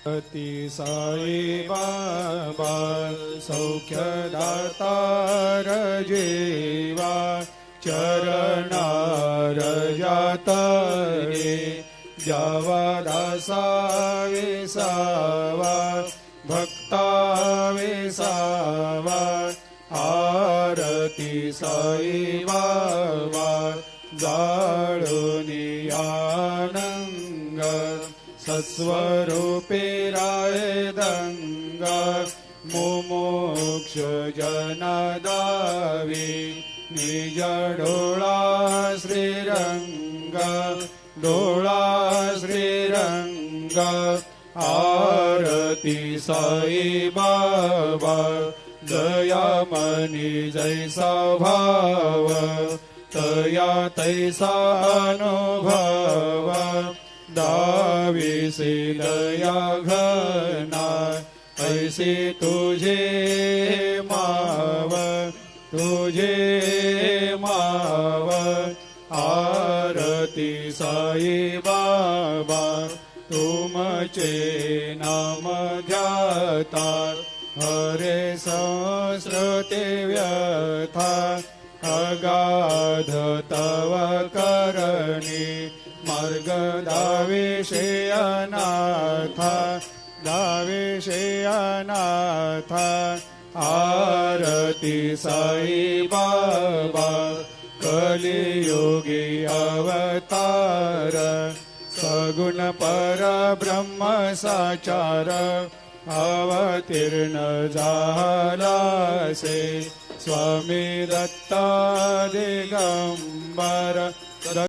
ती साई बाबा सौख्यदातार जीवा चरणार जातरे जावा दासा विसावा भक्ता विसावा आरती साई बाबा जाळुनी आनंग सस्वरूपे राय दंग मुमुक्ष जनदावी निज डोळा श्रीरंग डोळा श्रीरंग आरती साई बाबा जयामनी जैसा भाव तया तैसा अनुभव दाविसे दया घना ऐसे तुझे माव आरती साई बाबा तुमचे नाम ध्याता हरे संस्कृते व्यथा अगाध तव करणी मार्ग दाविषे अनाथ आरती साई बाबा कलियुगी अवतार सगुण परब्रह्म साचार अवतीर्ण झालासे स्वामी दत्ता दिगंबर